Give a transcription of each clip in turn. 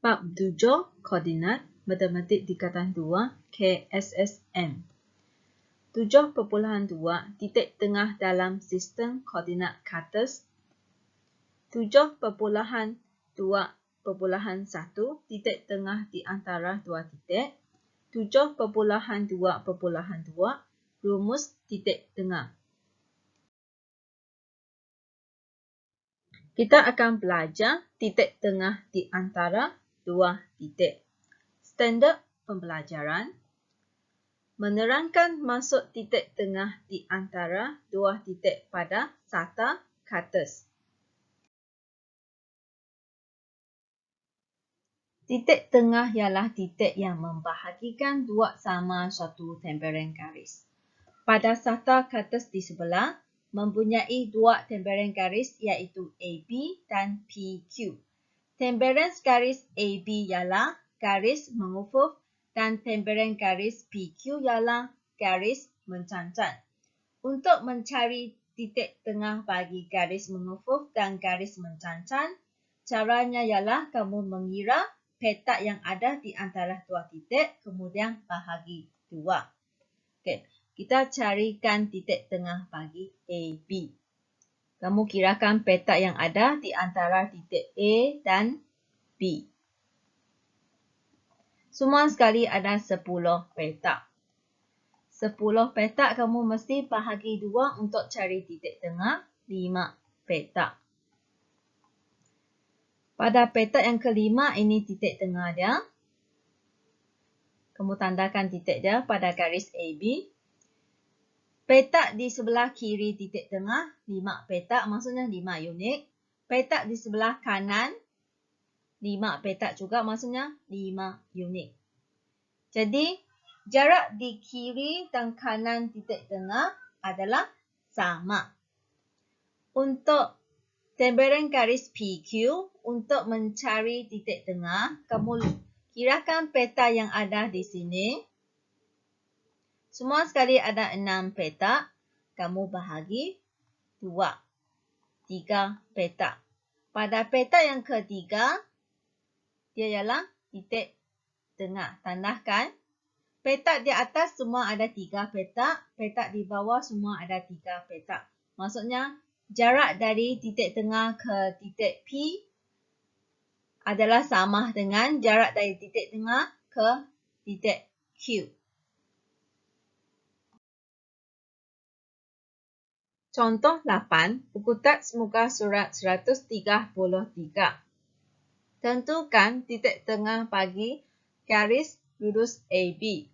Bab 7 Koordinat Matematik Tingkatan 2 KSSM 7.2 Titik tengah dalam sistem koordinat Carters 7.2.1 Titik tengah di antara dua titik 7.2.2 Rumus titik tengah. Kita akan belajar titik tengah di antara dua titik. Standard pembelajaran. Menerangkan maksud titik tengah di antara dua titik pada sata Carters. Titik tengah ialah titik yang membahagikan dua sama satu tempelan garis. Pada sata Carters di sebelah, mempunyai dua tempelan garis iaitu AB dan PQ. Tempelan garis AB ialah garis mengufuk dan tempelan garis PQ ialah garis mencancat. Untuk mencari titik tengah bagi garis mengufuk dan garis mencancat, caranya ialah kamu mengira petak yang ada di antara dua titik, kemudian bahagi dua. Okey, kita carikan titik tengah bagi AB. Kamu kirakan petak yang ada di antara titik A dan B. Semua sekali ada 10 petak. 10 petak kamu mesti bahagi 2 untuk cari titik tengah 5 petak. Pada petak yang kelima ini titik tengah dia. Kamu tandakan titik dia pada garis AB. Petak di sebelah kiri titik tengah 5 petak, maksudnya 5 unit. Petak di sebelah kanan 5 petak juga, maksudnya 5 unit. Jadi, jarak di kiri dan kanan titik tengah adalah sama. Untuk tempelan garis PQ, untuk mencari titik tengah, kamu kirakan peta yang ada di sini. Semua sekali ada 6 petak. Kamu bahagi 2. 3 petak. Pada petak yang ketiga, dia ialah titik tengah. Tandakan. Petak di atas semua ada 3 petak. Petak di bawah semua ada 3 petak. Maksudnya, jarak dari titik tengah ke titik P adalah sama dengan jarak dari titik tengah ke titik Q. Contoh 8, buku teks muka surat 133. Tentukan titik tengah bagi garis lurus AB.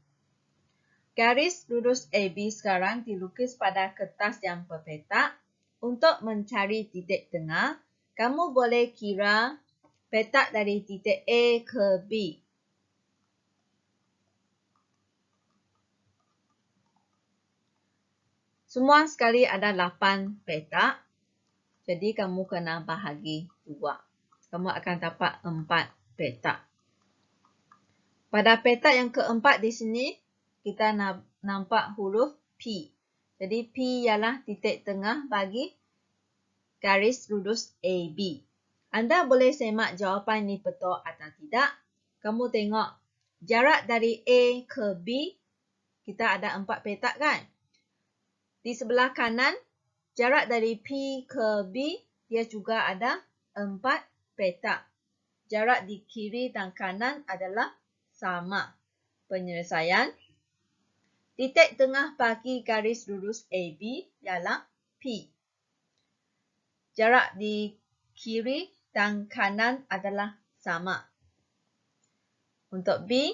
Garis lurus AB sekarang dilukis pada kertas yang berpetak. Untuk mencari titik tengah, kamu boleh kira petak dari titik A ke B. Semua sekali ada 8 petak. Jadi kamu kena bahagi 2. Kamu akan dapat 4 petak. Pada petak yang keempat di sini, kita nampak huruf P. Jadi P ialah titik tengah bagi garis lurus AB. Anda boleh semak jawapan ini betul atau tidak. Kamu tengok jarak dari A ke B, kita ada 4 petak kan? Di sebelah kanan, jarak dari P ke B, dia juga ada 4 petak. Jarak di kiri dan kanan adalah sama. Penyelesaian. Titik tengah bagi garis lurus AB ialah P. Jarak di kiri dan kanan adalah sama. Untuk B,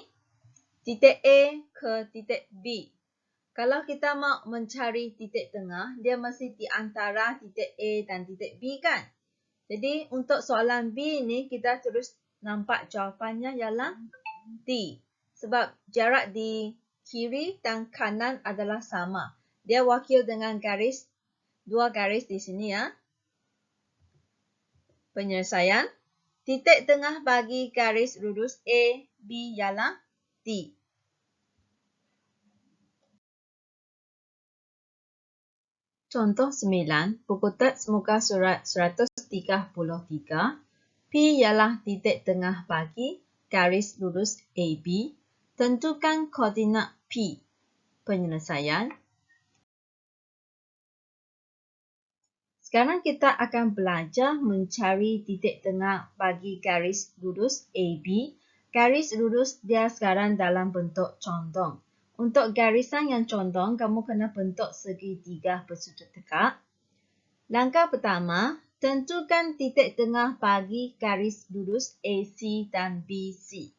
titik A ke titik B. Kalau kita mau mencari titik tengah, dia mesti di antara titik A dan titik B kan? Jadi untuk soalan B ini kita terus nampak jawapannya ialah D. Sebab jarak di kiri dan kanan adalah sama. Dia wakil dengan garis, 2 garis di sini ya. Penyelesaian. Titik tengah bagi garis lurus A, B ialah D. Contoh 9, buku teks muka surat 133. P ialah titik tengah bagi garis lurus AB. Tentukan koordinat P. Penyelesaian. Sekarang kita akan belajar mencari titik tengah bagi garis lurus AB. Garis lurus dia sekarang dalam bentuk condong. Untuk garisan yang condong, kamu kena bentuk segitiga bersudut tegak. Langkah pertama, tentukan titik tengah bagi garis lurus AC dan BC.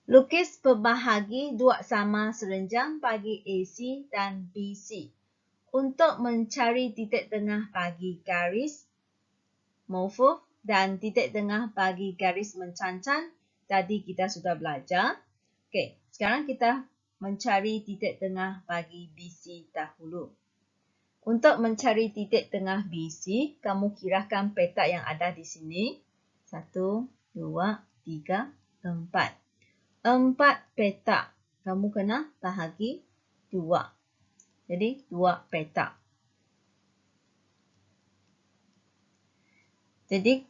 Lukis pembahagi dua sama serenjang bagi AC dan BC. Untuk mencari titik tengah bagi garis mawfuf dan titik tengah bagi garis mencancan, tadi kita sudah belajar. Okey, sekarang kita mencari titik tengah bagi BC dahulu. Untuk mencari titik tengah BC, kamu kirahkan petak yang ada di sini. 1, 2, 3, 4. 4 petak. Kamu kena bahagi 2. Jadi, 2 petak. Jadi,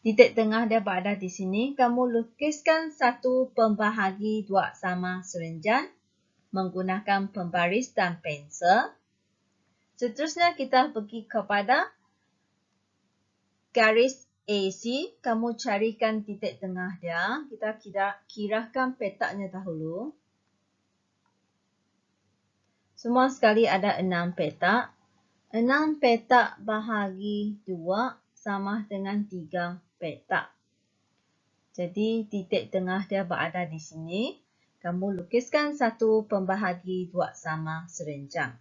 titik tengah dia berada di sini. Kamu lukiskan satu pembahagi 2 sama serenjang menggunakan pembaris dan pensel. Seterusnya, kita pergi kepada garis AC. Kamu carikan titik tengah dia. Kita kirahkan petaknya dahulu. Semua sekali ada 6 petak. 6 petak bahagi 2 sama dengan 3 petak. Jadi, titik tengah dia berada di sini. Kamu lukiskan satu pembahagi 2 sama serenjang.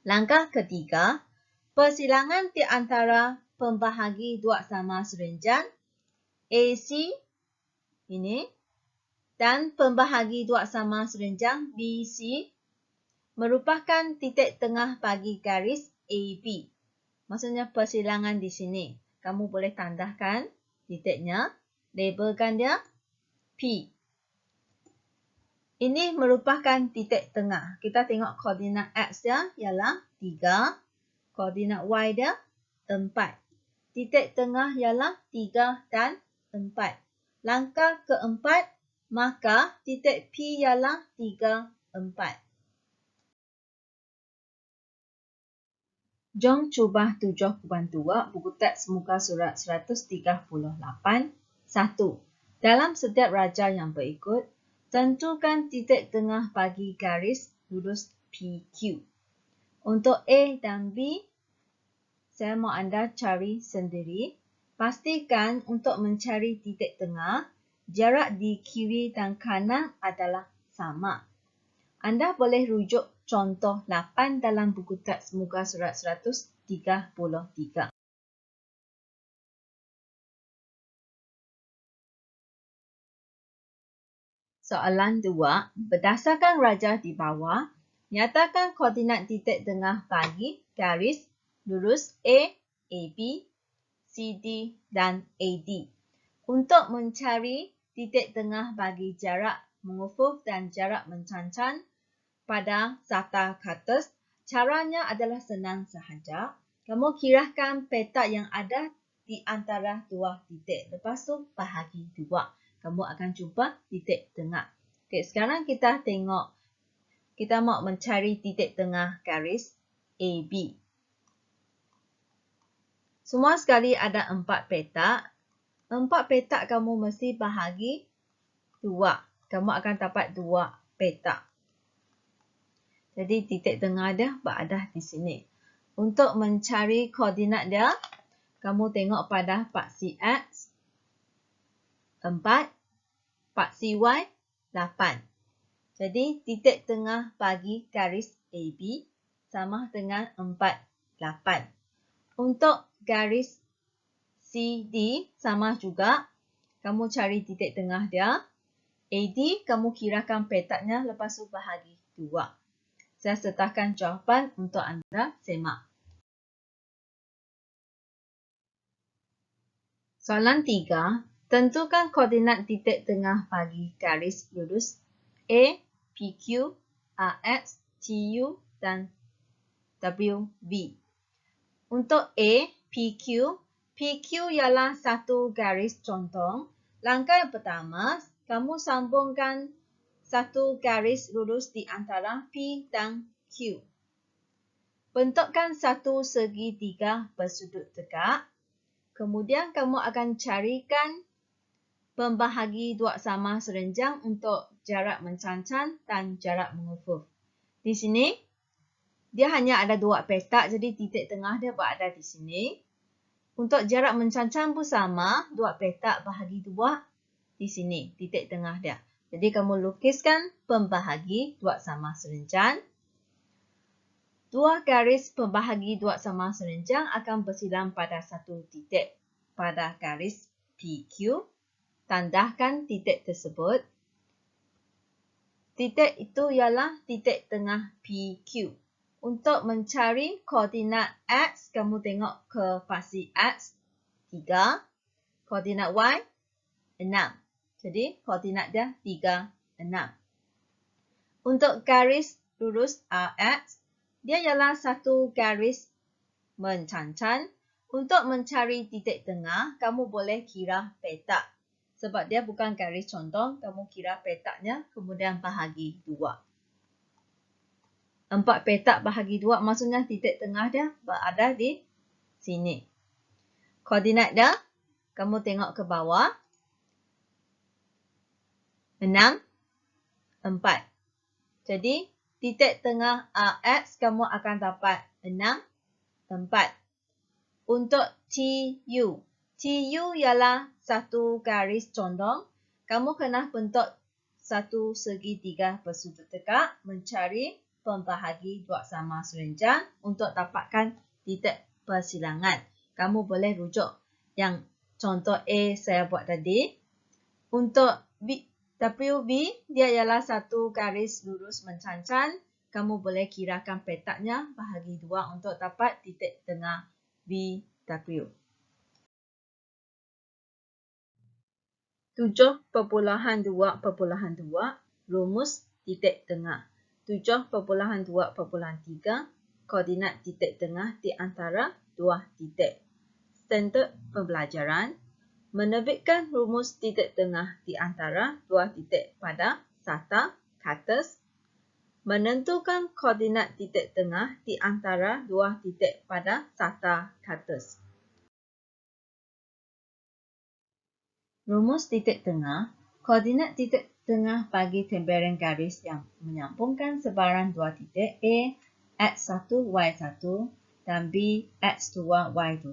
Langkah ketiga, persilangan di antara pembahagi 2 sama serenjang AC ini dan pembahagi 2 sama serenjang BC merupakan titik tengah bagi garis AB. Maksudnya persilangan di sini. Kamu boleh tandahkan titiknya, labelkan dia P. Ini merupakan titik tengah. Kita tengok koordinat X dia ialah 3. Koordinat Y dia 4. Titik tengah ialah 3 dan 4. Langkah keempat, maka titik P ialah 3, 4. Jom cuba 7.2 buku teks muka surat 138. 1. Dalam setiap raja yang berikut, tentukan titik tengah bagi garis lurus PQ. Untuk A dan B, saya mahu anda cari sendiri. Pastikan untuk mencari titik tengah, jarak di kiri dan kanan adalah sama. Anda boleh rujuk contoh 8 dalam buku teks muka surat 133. Soalan 2. Berdasarkan raja di bawah, nyatakan koordinat titik tengah bagi garis lurus A, AB, CD dan AD. Untuk mencari titik tengah bagi jarak mengufuf dan jarak mencancan pada sata katus, caranya adalah senang sahaja. Kamu kirahkan petak yang ada di antara dua titik. Lepas tu bahagi 2. Kamu akan jumpa titik tengah. Okey, sekarang kita tengok. Kita mahu mencari titik tengah garis AB. Semua sekali ada 4 petak. 4 petak kamu mesti bahagi 2. Kamu akan dapat 2 petak. Jadi titik tengah dia berada di sini. Untuk mencari koordinat dia, kamu tengok pada paksi X 4, paksi Y 8. Jadi titik tengah bagi garis AB sama dengan 4, 8. Untuk garis CD sama juga. Kamu cari titik tengah dia. AD kamu kirakan petaknya lepas tu bahagi 2. Saya sertakan jawapan untuk anda semak. Soalan 3. Tentukan koordinat titik tengah bagi garis lurus A, PQ, AX, TU dan WB. Untuk A, PQ PQ ialah satu garis contong. Langkah yang pertama, kamu sambungkan satu garis lurus di antara P dan Q. Bentukkan satu segitiga bersudut tegak. Kemudian kamu akan carikan pembahagi dua sama serenjang untuk jarak mencancan dan jarak mengufur. Di sini, dia hanya ada dua petak, jadi titik tengah dia berada di sini. Untuk jarak mencancan pun sama, dua petak bahagi dua di sini, titik tengah dia. Jadi kamu lukiskan pembahagi dua sama serenjang. Dua garis pembahagi dua sama serenjang akan bersilang pada satu titik pada garis PQ. Tandahkan titik tersebut. Titik itu ialah titik tengah PQ. Untuk mencari koordinat X, kamu tengok ke fasi X 3, koordinat Y 6. Jadi koordinat dia 3, 6. Untuk garis lurus RX, dia ialah satu garis mencancan. Untuk mencari titik tengah, kamu boleh kira petak. Sebab dia bukan garis contong, kamu kira petaknya, kemudian bahagi 2. 4 petak bahagi 2, maksudnya titik tengah dia berada di sini. Koordinat dia, kamu tengok ke bawah. 6, 4. Jadi, titik tengah RX, kamu akan dapat 6, 4. Untuk TU. TU ialah satu garis condong. Kamu kena bentuk satu segitiga bersudut tegak, mencari pembahagi dua sama serenjang untuk dapatkan titik persilangan. Kamu boleh rujuk yang contoh A saya buat tadi. Untuk WB, dia ialah satu garis lurus mencancan. Kamu boleh kirakan petaknya bahagi 2 untuk dapat titik tengah VW. 7.2.2 rumus titik tengah. 7.2.3 koordinat titik tengah di antara dua titik. Standard pembelajaran. Menerbitkan rumus titik tengah di antara dua titik pada SATA Katas. Menentukan koordinat titik tengah di antara dua titik pada SATA Katas. Rumus titik tengah. Koordinat titik tengah bagi tempelan garis yang menyambungkan sebarang dua titik A, X1, Y1 dan B, X2, Y2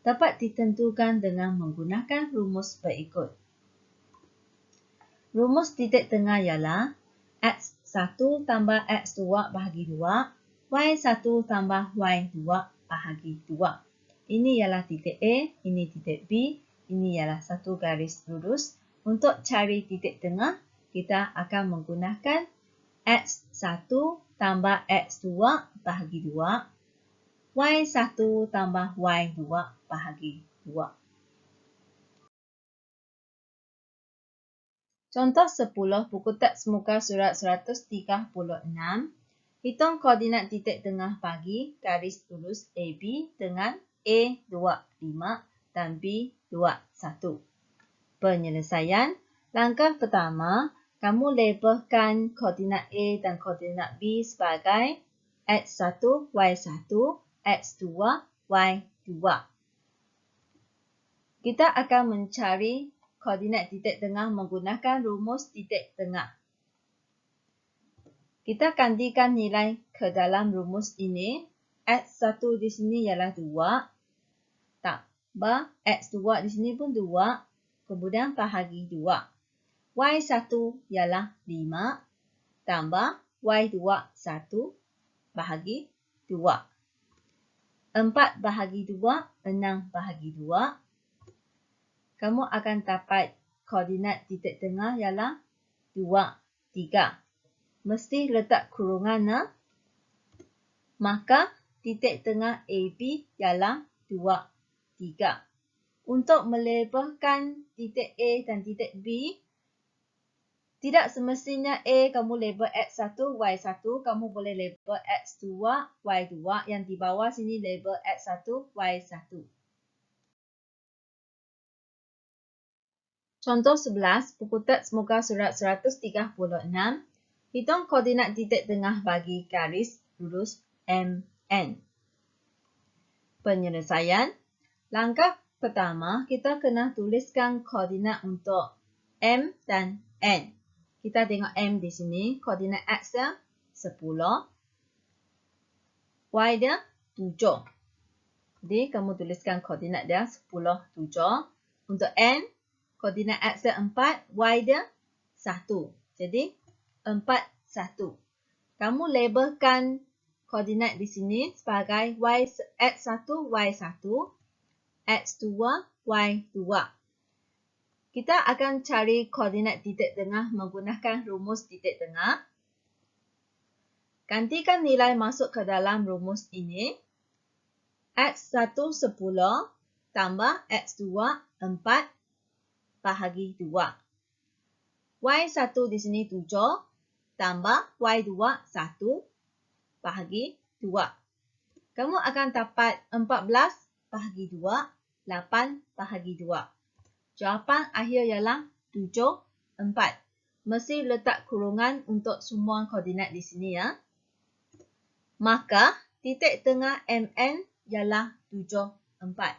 dapat ditentukan dengan menggunakan rumus berikut. Rumus titik tengah ialah X1 tambah X2 bahagi 2, Y1 tambah Y2 bahagi 2. Ini ialah titik A, ini titik B, ini ialah satu garis lurus. Untuk cari titik tengah, kita akan menggunakan X1 tambah X2 bahagi 2, Y1 tambah Y2 bahagi 2. Contoh 10 buku teks muka surat 136. Hitung koordinat titik tengah bagi garis lurus AB dengan A25 dan B21. Penyelesaian. Langkah pertama, kamu labelkan koordinat A dan koordinat B sebagai X1, Y1, X2, Y2. Kita akan mencari koordinat titik tengah menggunakan rumus titik tengah. Kita gantikan nilai ke dalam rumus ini. X1 di sini ialah 2. Tambah X2 di sini pun 2. Kemudian bahagi 2. Y1 ialah 5. Tambah Y2 1 bahagi 2. 4 bahagi 2, 6 bahagi 2. Kamu akan dapat koordinat titik tengah ialah 2, 3. Mesti letak kurungan. Maka titik tengah AB ialah 2, 3. Untuk melabelkan titik A dan titik B, tidak semestinya A kamu label X1, Y1. Kamu boleh label X2, Y2. Yang di bawah sini label X1, Y1. Contoh 11, buku teks muka surat 136. Hitung koordinat titik tengah bagi garis lurus MN. Penyelesaian. Langkah pertama, kita kena tuliskan koordinat untuk M dan N. Kita tengok M di sini, koordinat X dia 10, Y dia 7. Jadi, kamu tuliskan koordinat dia 10, 7. Untuk N, koordinat X dia 4, Y dia 1. Jadi, 4, 1. Kamu labelkan koordinat di sini sebagai X1, Y1, X2, Y2. Kita akan cari koordinat titik tengah menggunakan rumus titik tengah. Gantikan nilai masuk ke dalam rumus ini. X1 10 tambah X2 4 bahagi 2. Y1 di sini 7 tambah Y2 1 bahagi 2. Kamu akan dapat 14 bahagi 2, 8 bahagi 2. Jawapan akhir ialah 7, 4. Mesti letak kurungan untuk semua koordinat di sini ya. Maka titik tengah MN ialah 7, 4.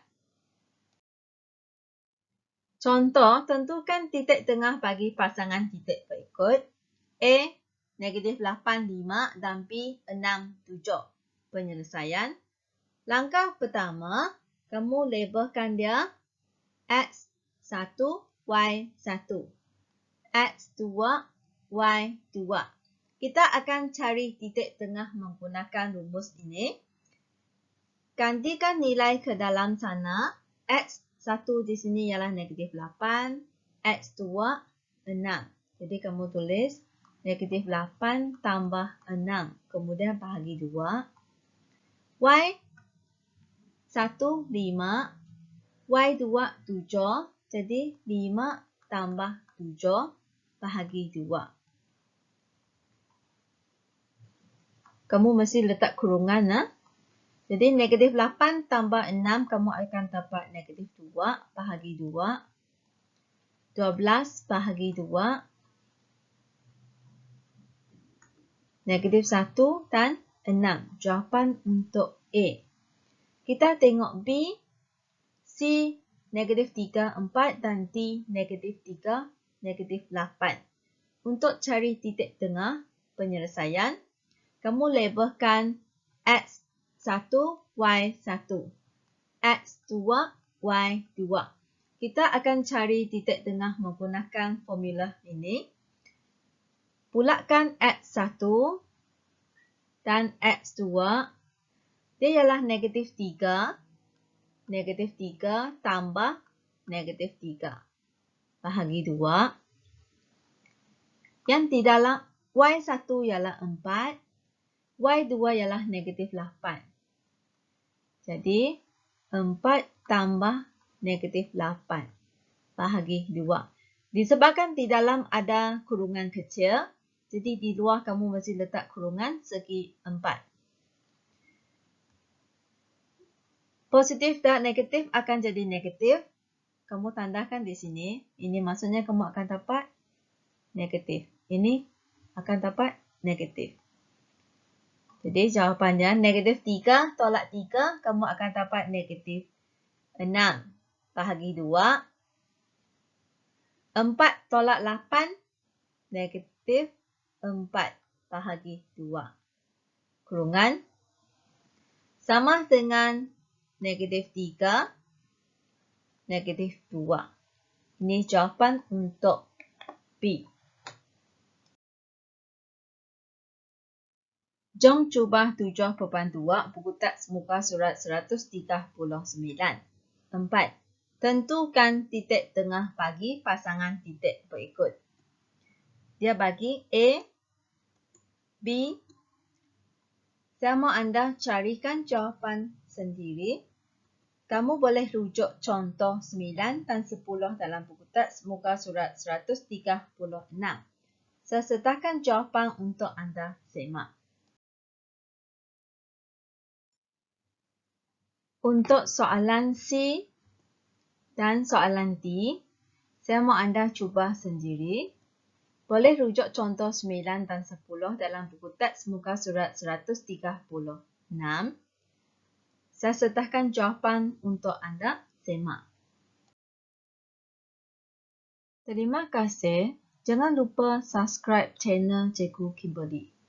Contoh, tentukan titik tengah bagi pasangan titik berikut. A, negatif 8, 5 dan B, 6, 7. Penyelesaian. Langkah pertama, kamu labelkan dia X1, Y1. X2, Y2. Kita akan cari titik tengah menggunakan rumus ini. Gantikan nilai ke dalam sana. X1 di sini ialah negatif 8. X2, 6. Jadi kamu tulis negatif 8 tambah 6. Kemudian bahagi 2. Y1, 5. Y2, 7. Jadi 5 tambah 7 bahagi 2. Kamu mesti letak kurungan. Jadi negatif 8 tambah 6, kamu akan dapat negatif 2 bahagi 2. 12 bahagi 2. Negatif 1 dan 6. Jawapan untuk A. Kita tengok B, C, negatif 3, 4 dan D, negatif 3, negatif 8. Untuk cari titik tengah penyelesaian, kamu labelkan X1, Y1. X2, Y2. Kita akan cari titik tengah menggunakan formula ini. Pulakan X1 dan X2. Dia ialah negatif 3. Negatif 3 tambah negatif 3 bahagi 2. Yang di dalam Y1 ialah 4. Y2 ialah negatif 8. Jadi 4 tambah negatif 8 bahagi 2. Disebabkan di dalam ada kurungan kecil, jadi di luar kamu mesti letak kurungan segi 4. Positif dan negatif akan jadi negatif. Kamu tandakan di sini. Ini maksudnya kamu akan dapat negatif. Ini akan dapat negatif. Jadi jawapannya negatif 3 tolak 3. Kamu akan dapat negatif 6 bahagi 2. 4 tolak 8. Negatif 4 bahagi 2. Kurungan sama dengan negatif 3, negatif 2. Ini jawapan untuk B. Jom cuba 7.2 buku teks muka surat 139. 4. Tentukan titik tengah bagi pasangan titik berikut. Dia bagi A, B. Saya mahu anda carikan jawapan sendiri. Kamu boleh rujuk contoh 9 dan 10 dalam buku teks muka surat 136. Saya sertakan jawapan untuk anda semak. Untuk soalan C dan soalan D, Saya mau anda cuba sendiri. Boleh rujuk contoh 9 dan 10 dalam buku teks muka surat 136. Saya sertakan jawapan untuk anda semak. Terima kasih. Jangan lupa subscribe channel Cikgu Kimberly.